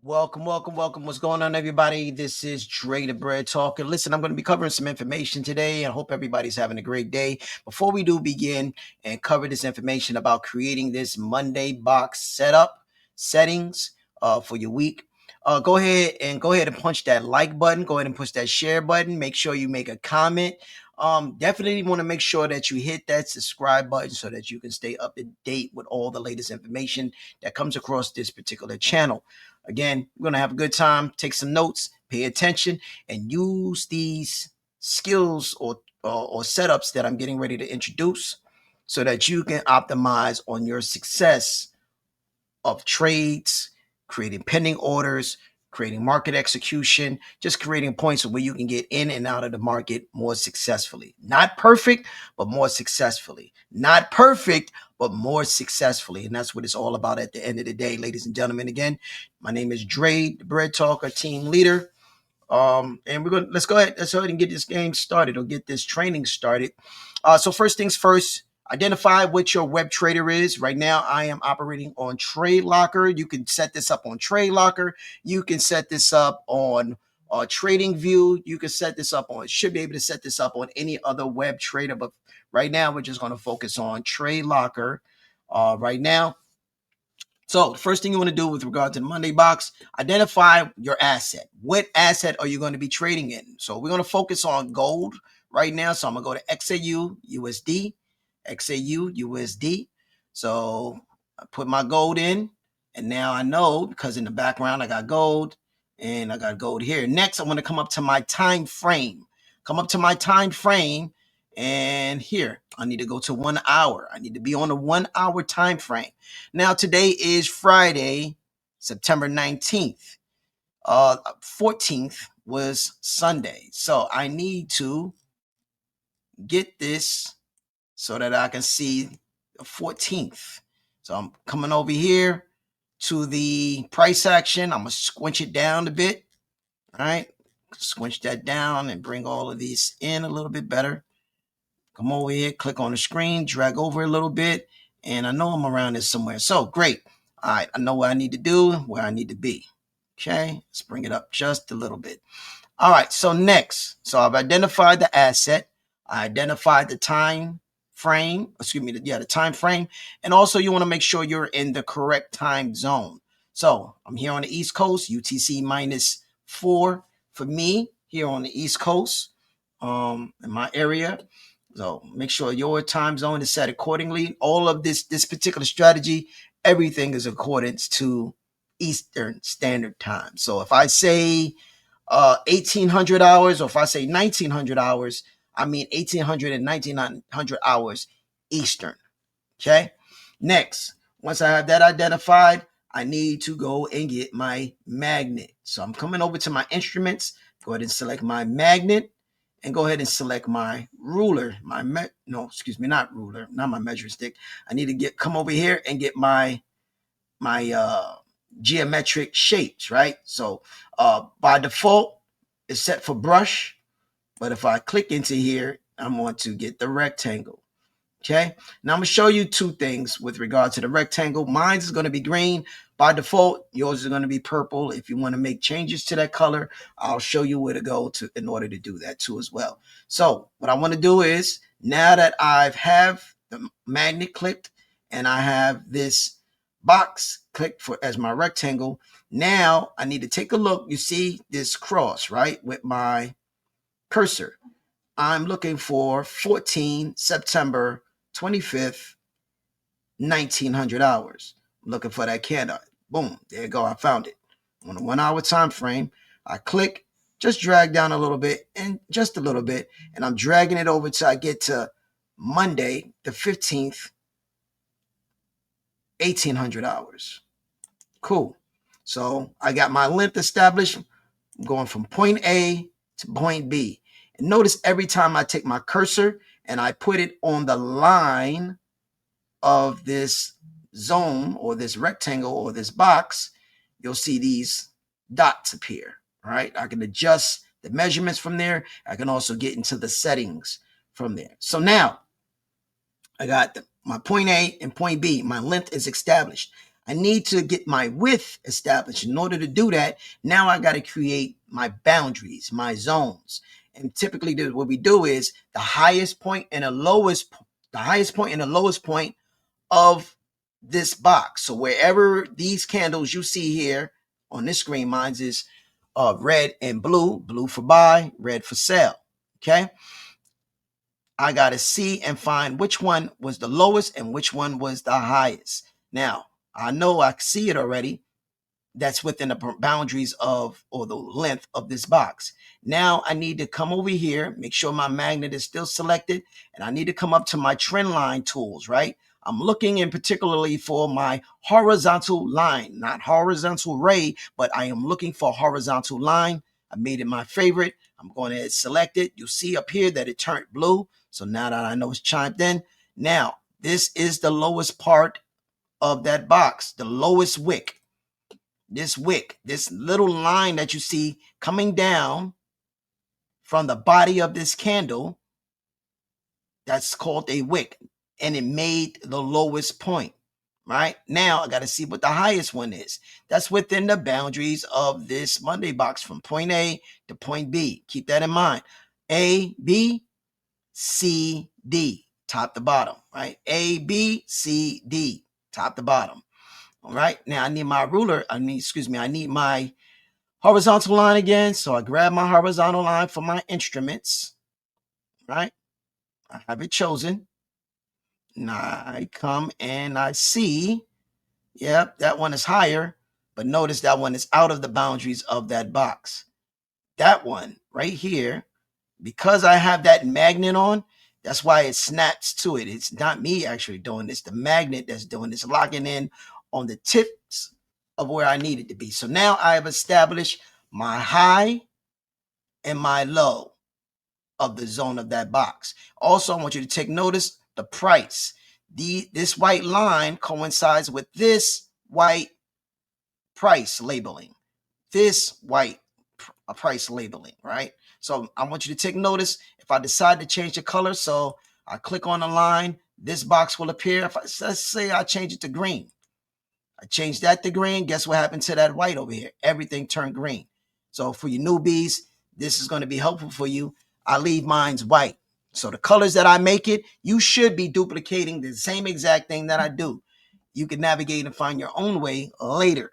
Welcome. What's going on, everybody? This is Dre the Bread Talker. Listen, I'm going to be covering some information today. I hope everybody's having a great day. Before we do begin and cover this information about creating this Monday box settings for your week, go ahead and punch that like button. Go ahead and push that share button. Make sure you make a comment. Definitely want to make sure that you hit that subscribe button so that you can stay up to date with all the latest information that comes across this particular channel. Again, we're going to have a good time. Take some notes, pay attention, and use these skills or setups that I'm getting ready to introduce so that you can optimize on your success of trades, creating pending orders, creating market execution, just creating points where you can get in and out of the market more successfully. Not perfect, but more successfully. Not perfect, but more successfully. And that's what it's all about at the end of the day, ladies and gentlemen. Again, my name is Dre, the Bread Talker, team leader. And let's go ahead and get this game started or get this training started. So first things first, identify what your web trader is. Right now, I am operating on Trade Locker. You can set this up on Trade Locker. You can set this up on Trading View. You can set this up on, should be able to set this up on any other web trader. But right now, we're just going to focus on Trade Locker right now. So the first thing you want to do with regard to the Monday box, identify your asset. What asset are you going to be trading in? So we're going to focus on gold right now. So I'm going to go to XAU USD, XAU USD. So I put my gold in, and now I know because in the background I got gold and I got gold here. Next, I'm going to come up to my time frame. Come up to my time frame, and here I need to go to 1 hour. I need to be on a 1 hour time frame. Now, today is Friday, September 19th. 14th was Sunday. So I need to get this so that I can see the 14th. So I'm coming over here to the price action. I'm going to squinch it down a bit. All right. Squinch that down and bring all of these in a little bit better. Come over here, click on the screen, drag over a little bit, and I know I'm around this somewhere. So great. All right, I know what I need to do, where I need to be. Okay, let's bring it up just a little bit. All right, so next, so I've identified the asset. I identified the time frame, the time frame. And also you want to make sure you're in the correct time zone. So I'm here on the East Coast, UTC -4 for me here on the East Coast in my area. So make sure your time zone is set accordingly. All of this particular strategy, everything is accordance to Eastern Standard Time. So if I say 1800 hours, or if I say 1900 hours, I mean 1800 and 1900 hours Eastern. Okay. Next, once I have that identified, I need to go and get my magnet. So I'm coming over to my instruments. Go ahead and select my magnet and go ahead and select my ruler. Not ruler, not my measuring stick. I need to come over here and get my geometric shapes, right? So by default, it's set for brush. But if I click into here, I'm going to get the rectangle. Okay. Now I'm going to show you two things with regard to the rectangle. Mine is going to be green by default. Yours is going to be purple. If you want to make changes to that color, I'll show you where to go to in order to do that too as well. So what I want to do is, now that I have the magnet clicked and I have this box clicked for as my rectangle, now I need to take a look. You see this cross, right, with my cursor. I'm looking for 14 September 25th, 1900 hours. I'm looking for that candle. Boom, there you go. I found it. On a 1 hour time frame, I click, just drag down a little bit and just a little bit, and I'm dragging it over till I get to Monday, the 15th, 1800 hours. Cool. So I got my length established. I'm going from point A to point B. And notice every time I take my cursor and I put it on the line of this zone or this rectangle or this box, you'll see these dots appear, right? I can adjust the measurements from there. I can also get into the settings from there. So now I got my point A and point B. My length is established. I need to get my width established. In order to do that, now I got to create my boundaries, my zones. And typically what we do is the highest point and the lowest point of this box. So wherever these candles you see here on this screen, mine is red and blue, blue for buy, red for sell. Okay. I got to see and find which one was the lowest and which one was the highest. Now, I know I see it already. That's within the boundaries of, or the length of this box. Now I need to come over here, make sure my magnet is still selected, and I need to come up to my trend line tools, right? I'm looking in particularly for my horizontal line, not horizontal ray, but I am looking for horizontal line. I made it my favorite. I'm going to select it. You'll see up here that it turned blue. So now that I know it's chimed in, now this is the lowest part of that box, the lowest wick. This wick, this little line that you see coming down from the body of this candle, that's called a wick, and it made the lowest point. Right now, I got to see what the highest one is. That's within the boundaries of this Monday box from point A to point B. Keep that in mind. A, B, C, D, top to bottom, right? A, B, C, D, top to bottom. All right. Now I need my ruler. I need my horizontal line again. So I grab my horizontal line for my instruments, right? I have it chosen. Now I come and I see, yep, that one is higher, but notice that one is out of the boundaries of that box. That one right here, because I have that magnet on, that's why it snaps to it. It's not me actually doing this. The magnet that's doing this, locking in on the tips of where I need it to be. So now I have established my high and my low of the zone of that box. Also, I want you to take notice the price. This white line coincides with this white price labeling. This white price labeling, right? So I want you to take notice. If I decide to change the color, so I click on the line, this box will appear. If let's say I change it to green. I changed that to green. Guess what happened to that white over here? Everything turned green. So for you newbies, this is going to be helpful for you. I leave mine's white. So the colors that I make it, you should be duplicating the same exact thing that I do. You can navigate and find your own way later.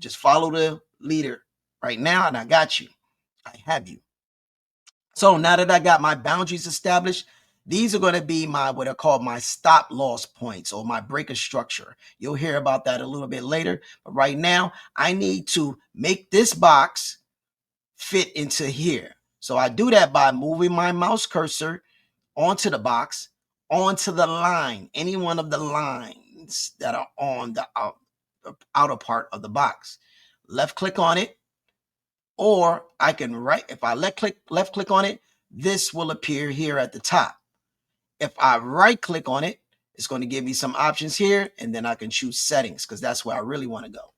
Just follow the leader right now, and I got you. I have you. So now that I got my boundaries established, these are going to be my what are called my stop loss points or my breaker structure. You'll hear about that a little bit later. But right now, I need to make this box fit into here. So I do that by moving my mouse cursor onto the box, onto the line, any one of the lines that are on the outer part of the box. Left click on it, or I can if I left click on it, this will appear here at the top. If I right click on it, it's going to give me some options here, and then I can choose settings because that's where I really want to go.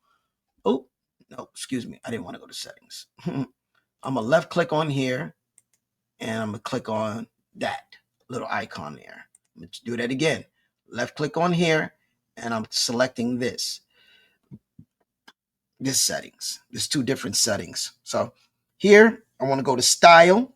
Oh, no, excuse me. I didn't want to go to settings. I'm going to left click on here, and I'm going to click on that little icon there. Let's do that again. Left click on here, and I'm selecting this settings. There's two different settings. So here, I want to go to style.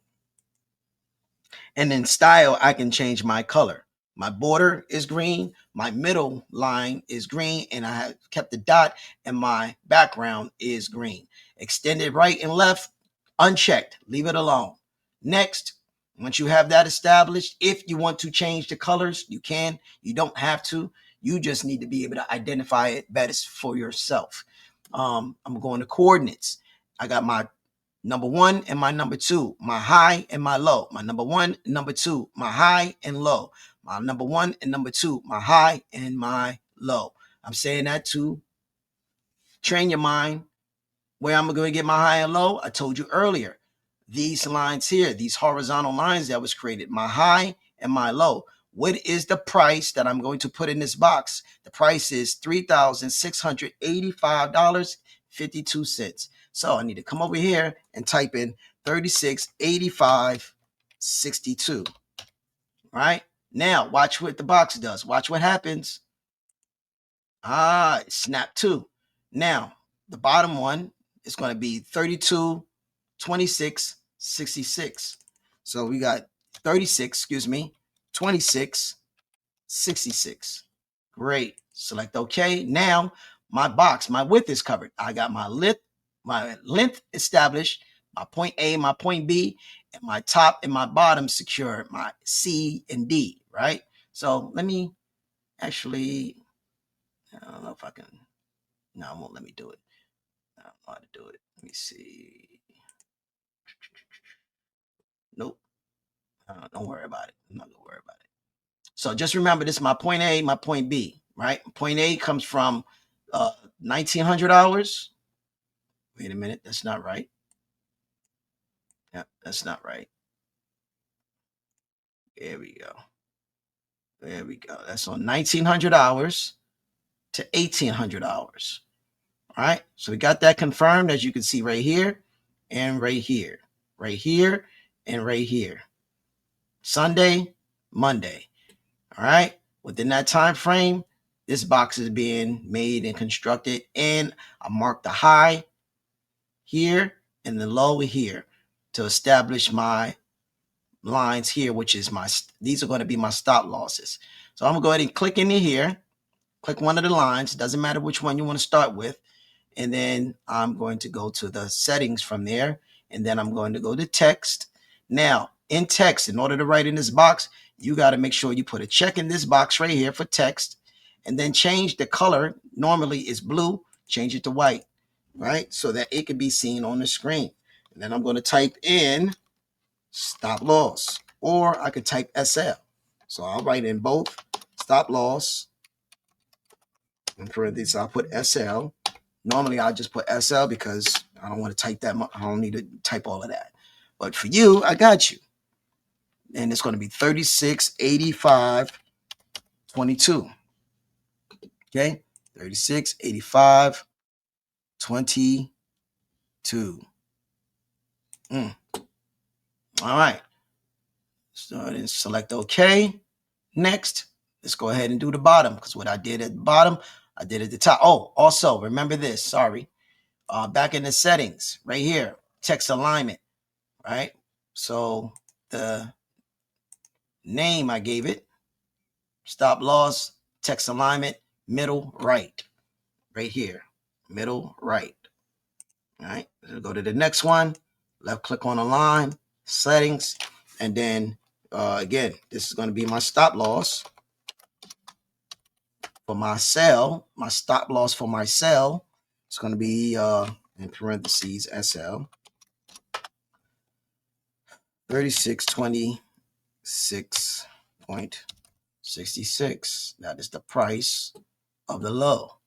And in style, I can change my color. My border is green. My middle line is green. And I have kept the dot, and my background is green. Extended right and left, unchecked. Leave it alone. Next, once you have that established, if you want to change the colors, you can. You don't have to. You just need to be able to identify it better for yourself. I'm going to coordinates. I got my number one and my number two, my high and my low, my number one, number two, my high and low, my number one and number two, my high and my low. I'm saying that to train your mind. Where I'm going to get my high and low, I told you earlier. These lines here, these horizontal lines that was created, my high and my low. What is the price that I'm going to put in this box? The price is $3,685.52. So I need to come over here and type in 3685.62. Right? Now, watch what the box does. Watch what happens. Snap 2. Now, the bottom one is going to be 32, 26, 66. So we got 36, 26, 66. Great. Select OK. Now, my width is covered. I got my length established, my point A, my point B, and my top and my bottom secure, my C and D, right? So let me actually, I don't know if I can, no, it won't let me do it. I don't know how to do it. Let me see. Nope. Don't worry about it. I'm not going to worry about it. So just remember, this is my point A, my point B, right? Point A comes from 1,900 hours. Wait a minute. That's not right. Yeah, that's not right. There we go. There we go. That's on 1,900 hours to 1,800 hours. All right. So we got that confirmed, as you can see right here and right here, right here and right here. Sunday, Monday. All right. Within that time frame, this box is being made and constructed, and I mark the high here and the low here to establish my lines here, which is these are going to be my stop losses. So I'm gonna go ahead and click in here, click one of the lines. Doesn't matter which one you want to start with. And then I'm going to go to the settings from there. And then I'm going to go to text. Now, in text, in order to write in this box, you got to make sure you put a check in this box right here for text. And then change the color. Normally it's blue. Change it to white, right? So that it can be seen on the screen. And then I'm going to type in stop loss. Or I could type SL. So I'll write in both stop loss. In parentheses, I'll put SL. Normally, I'll just put SL because I don't want to type that much. I don't need to type all of that. But for you, I got you. And it's going to be 36, 85, 22. Okay? 36, 85, 22. All right. So then select OK. Next, let's go ahead and do the bottom, because what I did at the bottom, I did at the top. Oh, also, remember this. Sorry. Back in the settings, right here, text alignment, right? So the name I gave it, stop loss, text alignment, middle right, right here, middle right. All right, so go to the next one, left click on the line, settings, and then again, this is going to be my stop loss for my sell, my stop loss for my sell. It's going to be in parentheses SL 3626.66. That is the price of the low.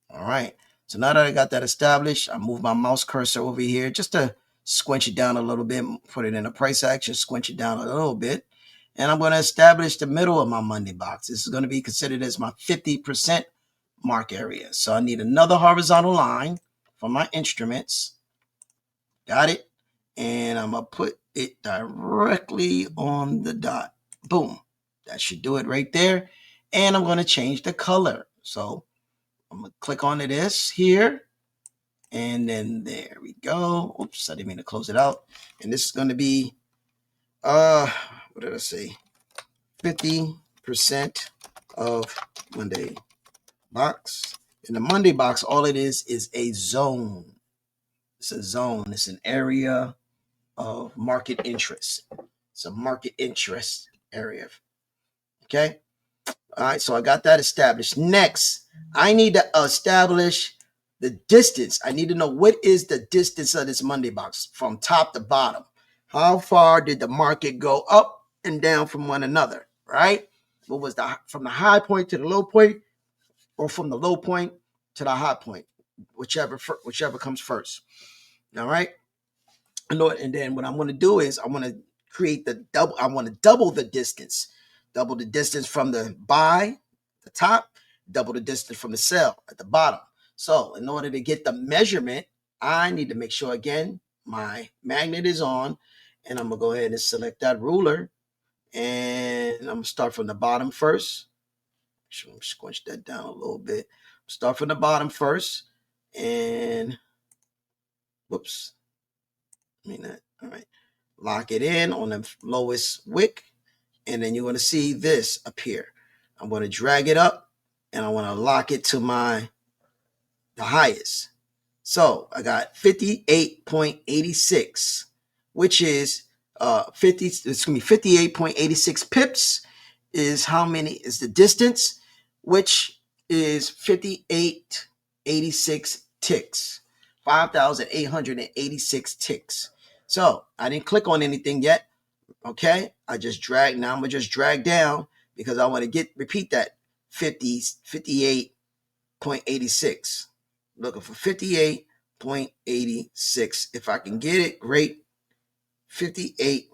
All right. So now that I got that established, I move my mouse cursor over here just to squinch it down a little bit, put it in a price action, squinch it down a little bit. And I'm going to establish the middle of my Monday box. This is going to be considered as my 50% mark area. So I need another horizontal line for my instruments. Got it? And I'm going to put it directly on the dot. Boom. That should do it right there. And I'm going to change the color. So I'm going to click on this here. And then there we go. Oops, I didn't mean to close it out. And this is going to be, what did I say? 50% of Monday box. In the Monday box, all it is a zone. It's a zone. It's an area of market interest. It's a market interest area. Okay. All right. So I got that established. Next, I need to establish the distance. I need to know what is the distance of this Monday box from top to bottom. How far did the market go up and down from one another? Right. What was from the high point to the low point, or from the low point to the high point, whichever comes first. All right. And then what I'm going to do is I want to create the double. I want to double the distance from the buy, the top, double the distance from the sell at the bottom. So in order to get the measurement, I need to make sure, again, my magnet is on, and I'm going to go ahead and select that ruler, and I'm going to start from the bottom first. Squinch that down a little bit. Start from the bottom first. And whoops. I mean that. All right. Lock it in on the lowest wick. And then you're going to see this appear. I'm going to drag it up and I want to lock it to the highest. So I got 58.86, which is 58.86 pips is how many is the distance, which is 5886 ticks, 5,886 ticks. So I didn't click on anything yet. Okay, I just drag. Now I'm gonna just drag down because I want to repeat that 58.86. Looking for 58.86. If I can get it, great. 58.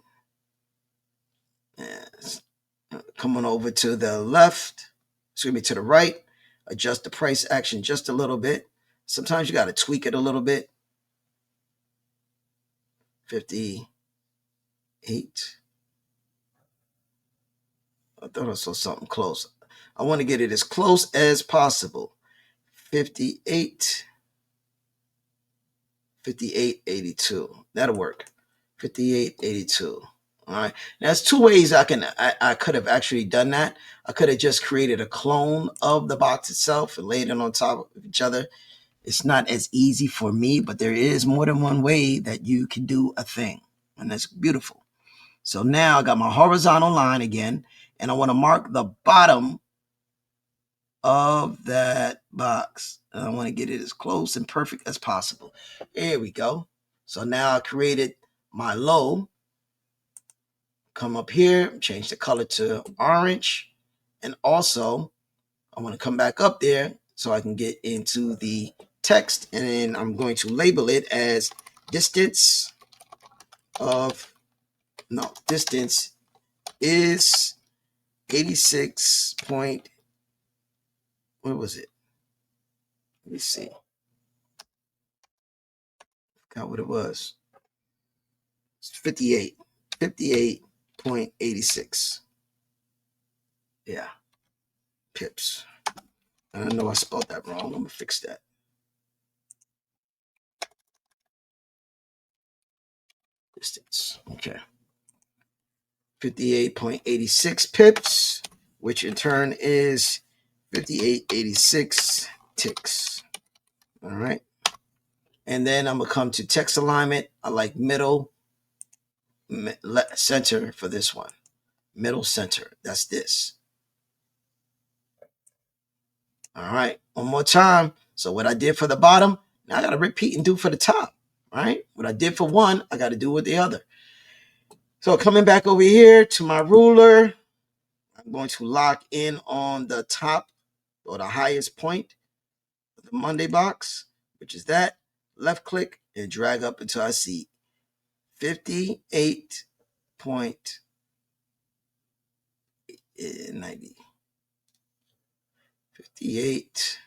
Coming over to the left, excuse me, to the right. Adjust the price action just a little bit. Sometimes you got to tweak it a little bit. 58. I thought I saw something close. I want to get it as close as possible. 58.82. That'll work. 58.82. All right. Now, there's two ways I could have actually done that. I could have just created a clone of the box itself and laid it on top of each other. It's not as easy for me, but there is more than one way that you can do a thing. And that's beautiful. So now I got my horizontal line again, and I want to mark the bottom of that box. And I want to get it as close and perfect as possible. There we go. So now I created my low. Come up here, change the color to orange. And also, I want to come back up there so I can get into the text. And then I'm going to label it as distance is 86 point, what was it? Let me see. Forgot what it was. It's 58.86. Yeah. Pips. I know I spelled that wrong. I'm going to fix that. Distance. Okay. 58.86 pips, which in turn is 5886 ticks. All right. And then I'm going to come to text alignment. I like middle center for this one. Middle center. That's this. All right. One more time. So what I did for the bottom, now I got to repeat and do for the top. Right. What I did for one, I got to do with the other. So coming back over here to my ruler, I'm going to lock in on the top or the highest point of the Monday box, which is that. Left click and drag up until I see 58.90. 58.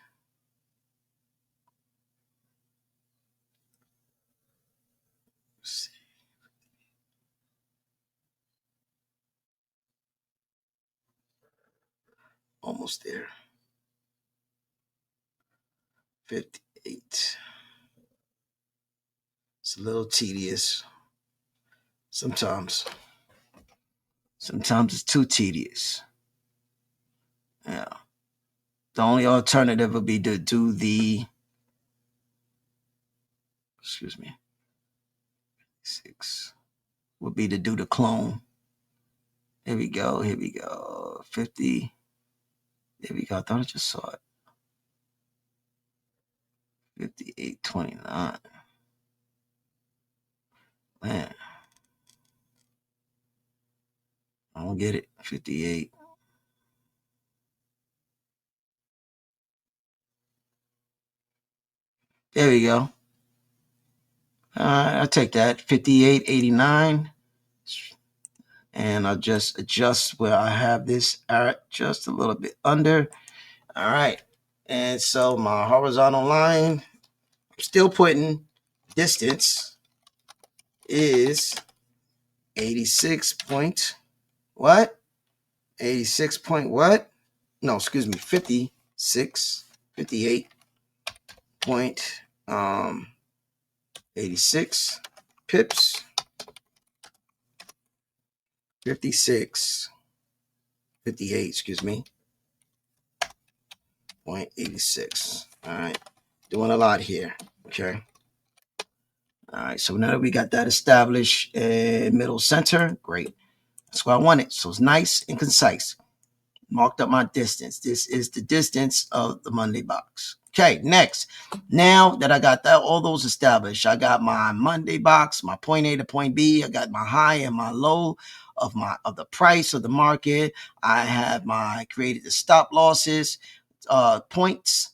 Almost there. 58. It's a little tedious. Sometimes it's too tedious. Yeah. The only alternative would be to do the, excuse me, 6 would be to do the clone. Here we go. 50. There we go. I thought I just saw it. 58.29. Man. I don't get it. 58. There we go. I'll take that. 58.89. And I'll just adjust where I have this at just a little bit under. All right. And so my horizontal line, I'm still putting distance is 86 point what? 86 point what? no, excuse me, 56, 58.86 pips, 56, 58, excuse me, 0.86. All right, doing a lot here. Okay. All right, so now that we got that established in middle center, great. That's what I wanted. So it's nice and concise. Marked up my distance. This is the distance of the Monday box. Okay, next. Now that I got that all those established, I got my Monday box, my point A to point B. I got my high and my low of the price of the market. I have created the stop losses, points.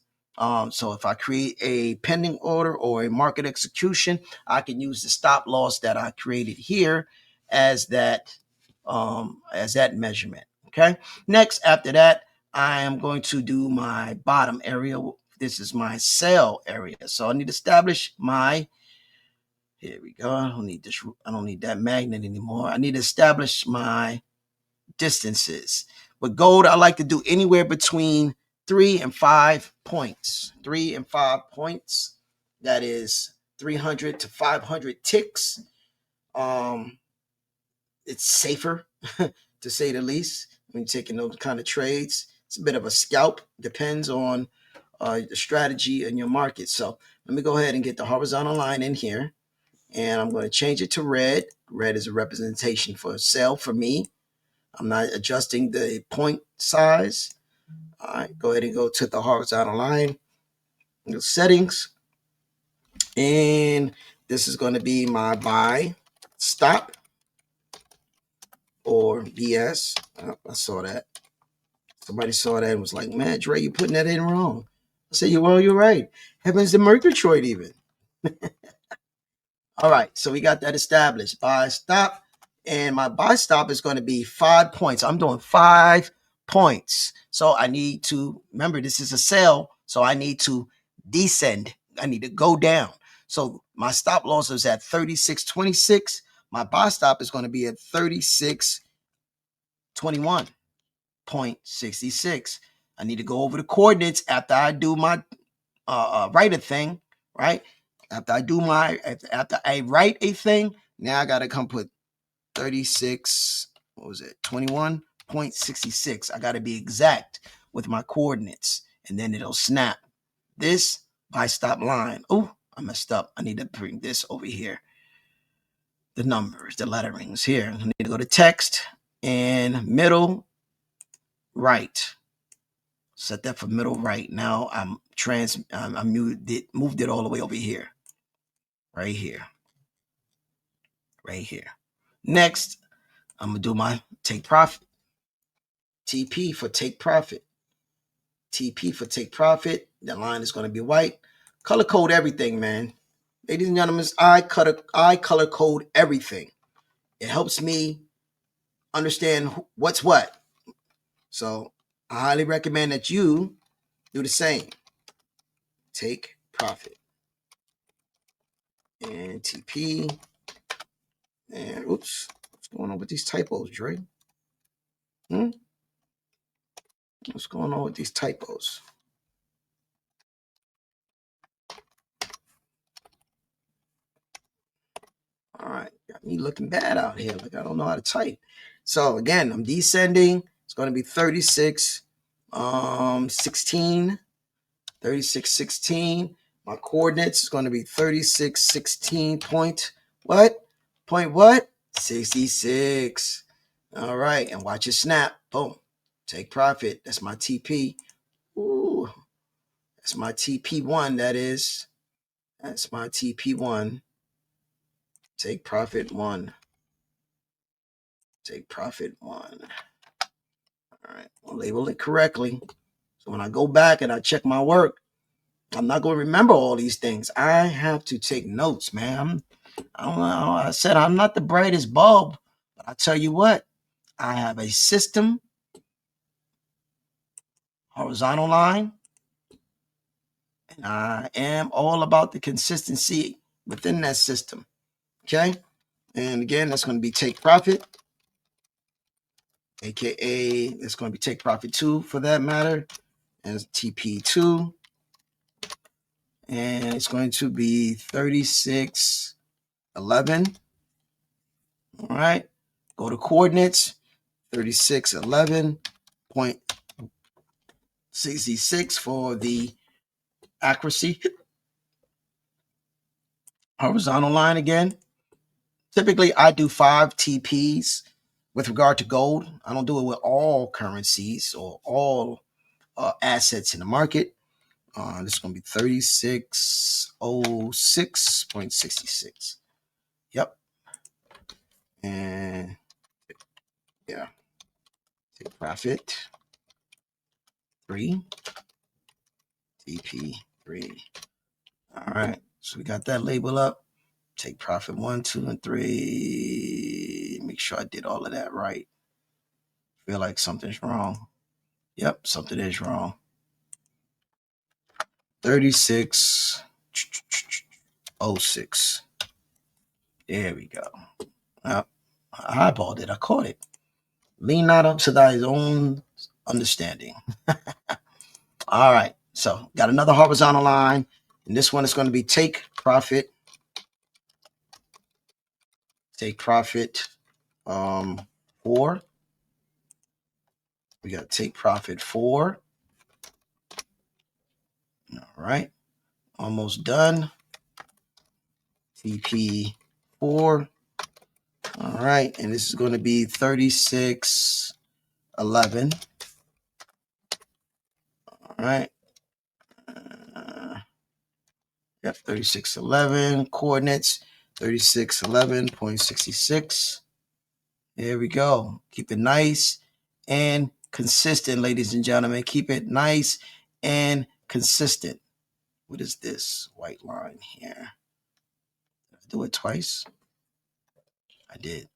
So if I create a pending order or a market execution, I can use the stop loss that I created here as that measurement. Okay. Next, after that, I am going to do my bottom area. This is my sell area. So I need to establish my, here we go. I don't need this. I don't need that magnet anymore. I need to establish my distances. With gold, I like to do anywhere between 3 and 5 points. 3 and 5 points. That is 300 to 500 ticks. It's safer to say the least when you're taking those kind of trades. It's a bit of a scalp. Depends on the strategy in your market. So let me go ahead and get the horizontal line in here. And I'm going to change it to red. Red is a representation for sell for me. I'm not adjusting the point size. All right, go ahead and go to the horizontal line, the settings. And this is going to be my buy, stop, or BS. Oh, I saw that. Somebody saw that and was like, man, Dre, you putting that in wrong. I said, well, you're right. Heavens to Murgatroyd even. All right, so we got that established. Buy stop. And my buy stop is going to be 5 points. I'm doing 5 points. So I need to, remember, this is a sell. So I need to descend. I need to go down. So my stop loss is at 36.26. My buy stop is going to be at 36.21.66. I need to go over the coordinates after I do my write a thing, right? After I write a thing, now I gotta come put 36, what was it, 21.66. I gotta be exact with my coordinates, and then it'll snap this by stop line. Oh, I messed up. I need to bring this over here. The numbers, the letterings here. I need to go to text and middle right. Set that for middle right. Now I moved it all the way over here. Right here. Right here. Next, I'm gonna do my take profit. TP for take profit. TP for take profit. That line is gonna be white. Color code everything, man. Ladies and gentlemen, I color code everything. It helps me understand what's what. So I highly recommend that you do the same. Take profit. And TP. And oops, what's going on with these typos, Dre? What's going on with these typos? All right, got me looking bad out here. Like I don't know how to type. So again, I'm descending. It's going to be 36, 16, 36, 16. My coordinates is going to be 36, 16 point what? Point what? 66. All right, and watch it snap. Boom. Take profit. That's my TP. Ooh, that's my TP1. That's my TP1. Take profit 1. Take profit 1. All right, I'll label it correctly. So when I go back and I check my work, I'm not going to remember all these things. I have to take notes, man. I don't know. I said I'm not the brightest bulb, but I tell you what, I have a system, horizontal line, and I am all about the consistency within that system. Okay. And again, that's going to be take profit. aka it's going to be take profit 2 for that matter, and TP2, and it's going to be 3611. All right, go to coordinates 3611.66 for the accuracy. Horizontal line again. Typically, I do 5 TPs with regard to gold. I don't do it with all currencies or all assets in the market. This is going to be 3606.66. Yep. And yeah, take profit 3, TP 3. All right. So we got that label up. Take profit 1, 2, and 3. Make sure I did all of that right. Feel like something's wrong. Yep, something is wrong. 3606. There we go. I eyeballed it. I caught it. Lean not up to thy own understanding. All right. So got another horizontal line. And this one is going to be take profit. Take profit 4. We got take profit 4. All right. Almost done. TP 4. All right. And this is going to be 3611. All right. Yep, 3611 coordinates, 3611.66. There we go. Keep it nice and consistent, ladies and gentlemen. Keep it nice and consistent. What is this white line here? Did I do it twice? I did.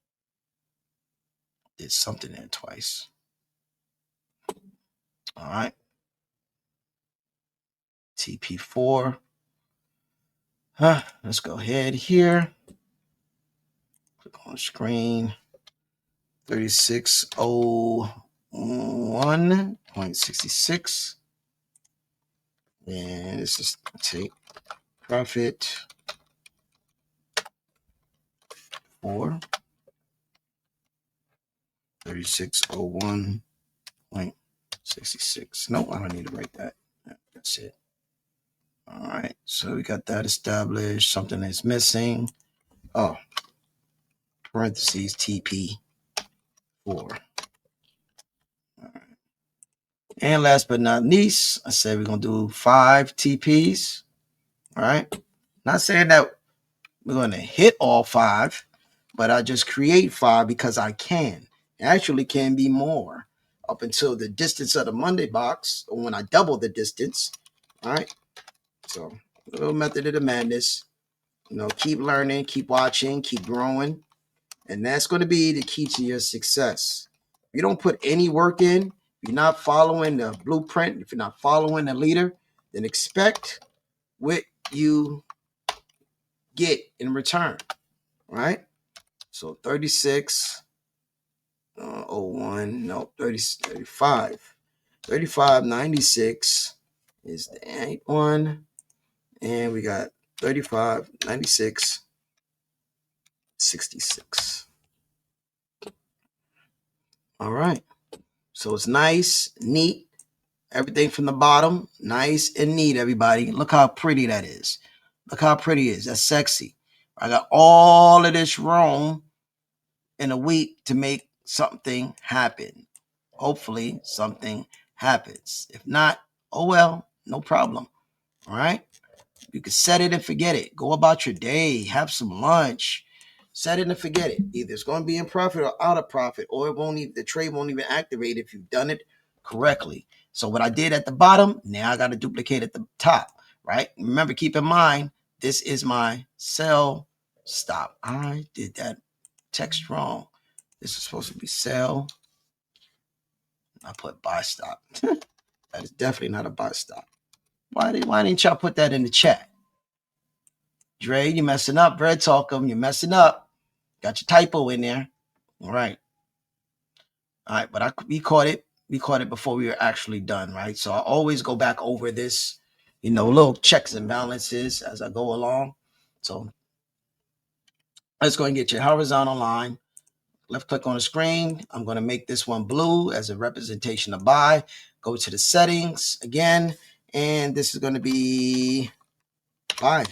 Did something there twice. All right. TP4. Let's go ahead here. Click on screen. 3601.66. And this is take profit 4. 3601.66. No, I don't need to write that. That's it. All right. So we got that established. Something is missing. Oh, parentheses TP4. All right. And last but not least, I said we're going to do 5 TPs. All right. Not saying that we're going to hit all 5, but I just create 5 because I can. It actually can be more up until the distance of the Monday box, or when I double the distance. All right. So a little method of the madness. Keep learning, keep watching, keep growing. And that's going to be the key to your success. If you don't put any work in, if you're not following the blueprint, if you're not following the leader, then expect what you get in return. Right? So 3601, no, 35. 3596 is the 8 one. And we got 3596.66. All right. So it's nice, neat. Everything from the bottom, nice and neat, everybody. Look how pretty that is. Look how pretty it is. That's sexy. I got all of this wrong in a week to make something happen. Hopefully something happens. If not, oh well, no problem. All right. You can set it and forget it. Go about your day. Have some lunch. Set it and forget it. Either it's going to be in profit or out of profit, or the trade won't even activate if you've done it correctly. So what I did at the bottom, now I got to duplicate at the top, right? Remember, keep in mind, this is my sell stop. I did that text wrong. This is supposed to be sell. I put buy stop. That is definitely not a buy stop. Why didn't y'all put that in the chat? Dre, you messing up. Bread Talk 'em, you're messing up. Got your typo in there. All right. All right, but we caught it. We caught it before we were actually done, right? So I always go back over this, little checks and balances as I go along. So let's go and get your horizontal line. Left click on the screen. I'm going to make this one blue as a representation of buy. Go to the settings again, and this is going to be buy,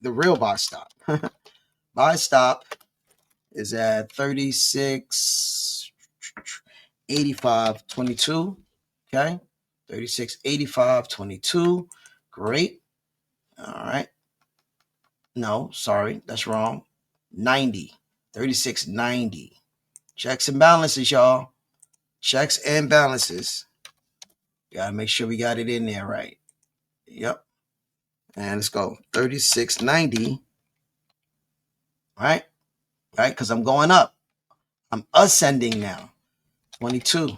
the real buy stop. Buy stop is at 36.85.22. Okay, 36.85.22. Great. All right. No, sorry, that's wrong. 90. 36.90. Checks and balances, y'all. Checks and balances. Gotta make sure we got it in there right. Yep. And let's go. 36.90. Right? Right? Because I'm going up. I'm ascending now. 22.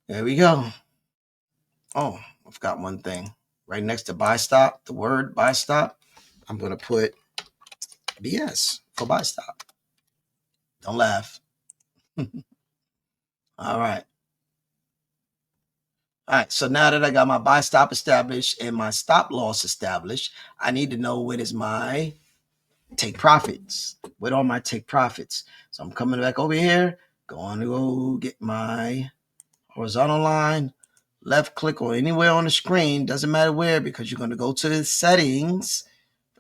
There we go. Oh, I forgot one thing. Right next to buy stop, the word buy stop, I'm going to put BS for buy stop. Don't laugh. All right. All right. So now that I got my buy stop established and my stop loss established, I need to know what is my take profits. What are my take profits? So I'm coming back over here, going to go get my horizontal line, left click or anywhere on the screen, doesn't matter where, because you're going to go to the settings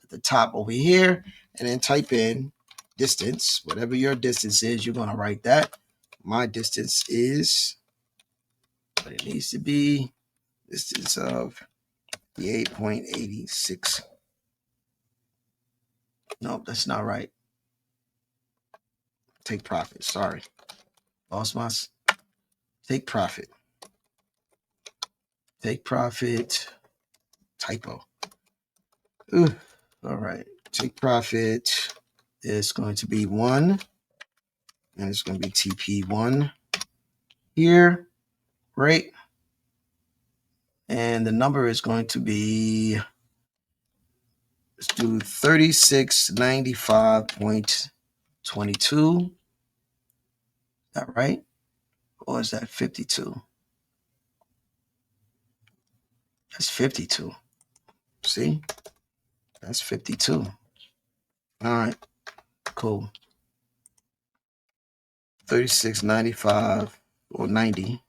at the top over here and then type in distance. Whatever your distance is, you're going to write that. My distance is what it needs to be. Distance of the 8.86. Nope, that's not right. Take profit. Sorry. Lost my take profit. Take profit. Typo. Ooh. All right. Take profit is going to be 1. And it's going to be TP1 here. Right. And the number is going to be, let's do 3695.22. Is that right? Or is that 52? That's 52. See? That's 52. All right. Cool. 3695 or 90.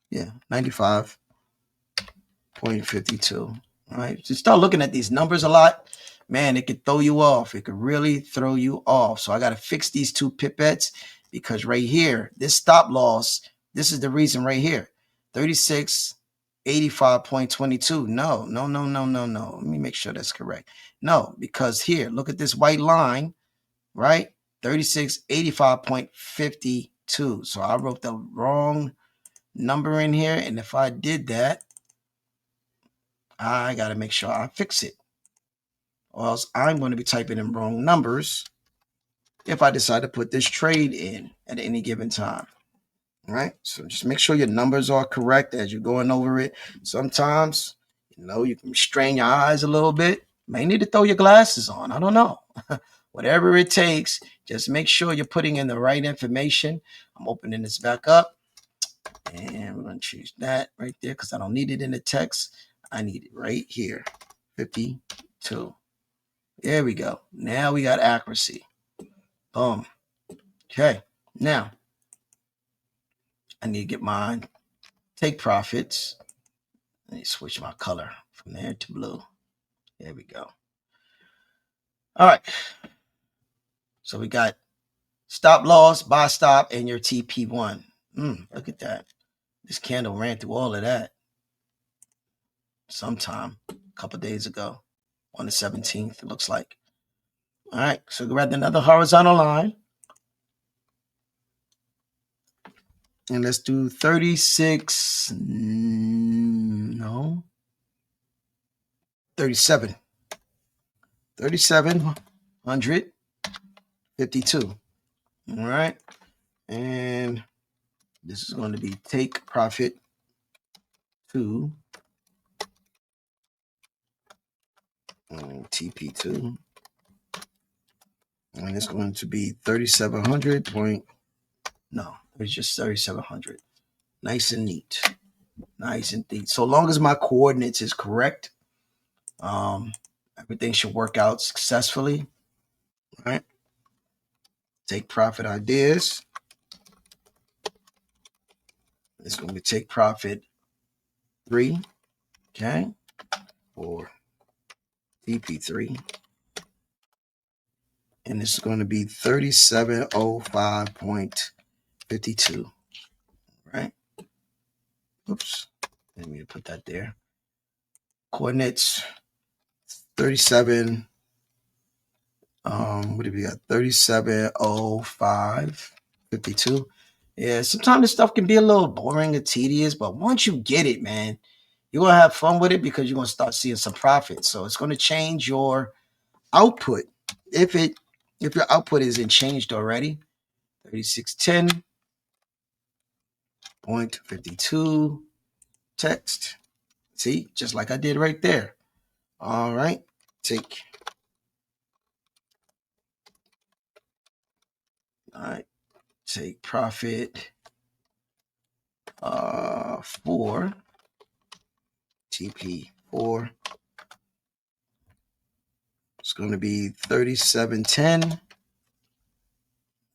Yeah, 95.52. All right. Just start looking at these numbers a lot. Man, it could throw you off. It could really throw you off. So I got to fix these two pipettes because right here, this stop loss, this is the reason right here. 3685.22. No. Let me make sure that's correct. No, because here, look at this white line, right? 3685.52. So I wrote the wrong number in here. And if I did that, I got to make sure I fix it. Or else I'm going to be typing in wrong numbers if I decide to put this trade in at any given time. All right. So just make sure your numbers are correct as you're going over it. Sometimes, you can strain your eyes a little bit. May need to throw your glasses on. I don't know. Whatever it takes, just make sure you're putting in the right information. I'm opening this back up. And we're going to choose that right there because I don't need it in the text. I need it right here. 52. There we go. Now we got accuracy. Boom. Okay. Now, I need to get my take profits. Let me switch my color from there to blue. There we go. All right. So we got stop loss, buy stop, and your TP1. Look at that. This candle ran through all of that sometime a couple days ago on the 17th, it looks like. All right. So grab another horizontal line. And let's do 36. No. 37. 3,752. All right. And this is going to be take profit 2. TP2. And it's going to be 3,700.22. No, it was just 3,700. Nice and neat. Nice and neat. So long as my coordinates is correct, um, everything should work out successfully. All right. Take profit ideas. It's going to be take profit 3. Okay. Or DP3. And it's going to be 3705.52. Right. Oops. Didn't mean to put that there. Coordinates 37. What do we got? 3705.52. Yeah, sometimes this stuff can be a little boring or tedious, but once you get it, man, you're gonna have fun with it because you're gonna start seeing some profit. So it's gonna change your output. If your output isn't changed already, 3610.52 text. See, just like I did right there. All right, take. All right, take profit 4 TP4. It's going to be 3710.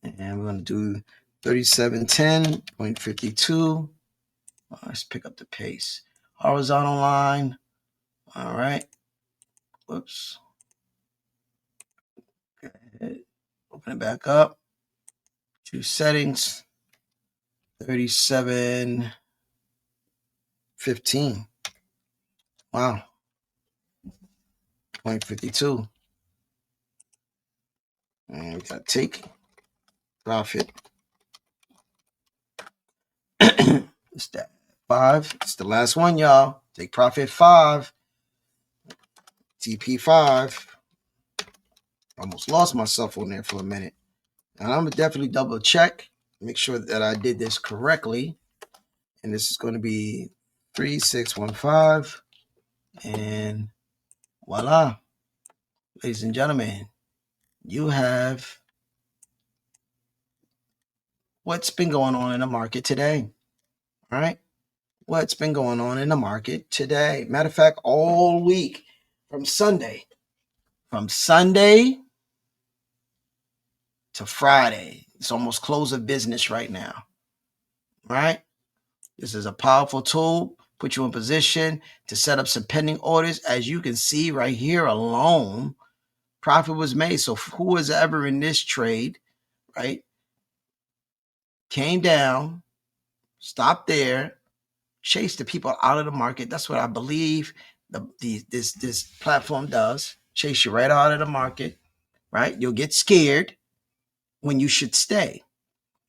And we're going to do 3710.52. Let's pick up the pace. Horizontal line. All right. Whoops. Go ahead. Open it back up. Choose settings. 3715. Wow. 0.52. And we got take profit. It's that 5. It's the last one, y'all. Take profit 5. TP5. Almost lost myself on there for a minute. And I'm going to definitely double check, make sure that I did this correctly. And this is going to be 3615. And voila. Ladies and gentlemen, you have what's been going on in the market today. All right. What's been going on in the market today. Matter of fact, all week from Sunday to Friday. It's almost close of business right now. All right. This is a powerful tool. Put you in position to set up some pending orders. As you can see right here alone, profit was made. So who was ever in this trade, right? Came down, stopped there, chased the people out of the market. That's what I believe this platform does. Chase you right out of the market, right? You'll get scared when you should stay.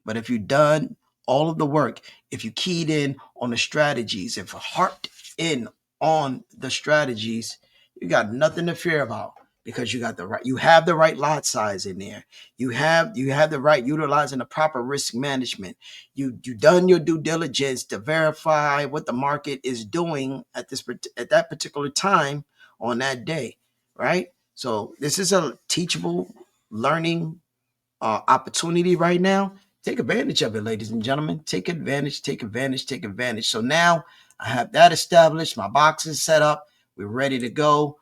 But if you've done all of the work, if you keyed in on the strategies, if you harped in on the strategies, you got nothing to fear about because you have the right lot size in there. You have the right utilizing the proper risk management. You done your due diligence to verify what the market is doing at that particular time on that day, right? So this is a teachable learning opportunity right now. Take advantage of it, ladies and gentlemen. Take advantage, take advantage, take advantage. So now I have that established. My box is set up. We're ready to go.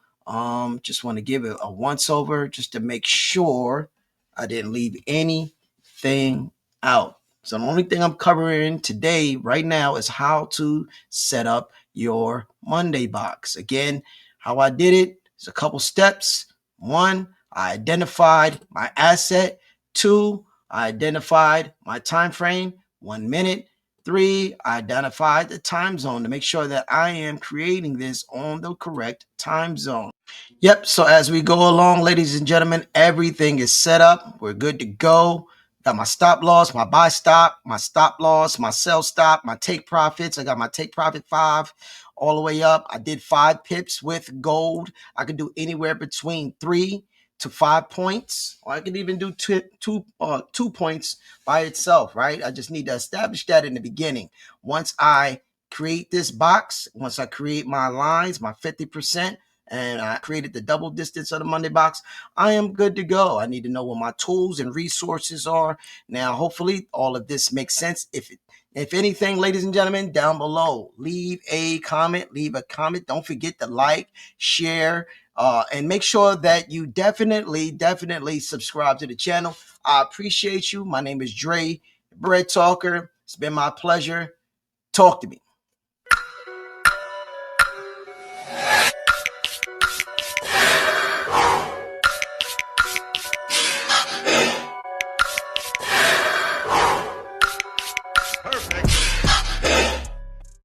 Just want to give it a once over just to make sure I didn't leave anything out. So the only thing I'm covering today, right now, is how to set up your Monday box. Again, how I did it is a couple steps. 1, I identified my asset. 2, I identified my time frame, 1 minute. 3, I identified the time zone to make sure that I am creating this on the correct time zone. Yep. So as we go along, ladies and gentlemen, everything is set up. We're good to go. Got my stop loss, my buy stop, my stop loss, my sell stop, my take profits. I got my take profit 5 all the way up. I did 5 pips with gold. I could do anywhere between 3 to 5 points, or I could even do 2 points by itself, right? I just need to establish that in the beginning. Once I create this box, once I create my lines, my 50%, and I created the double distance of the Monday box, I am good to go. I need to know what my tools and resources are. Now, hopefully all of this makes sense. If anything, ladies and gentlemen, down below, leave a comment. Leave a comment. Don't forget to like, share, and make sure that you definitely subscribe to the channel. I appreciate you. My name is Dre, Bread Talker. It's been my pleasure. Talk to me.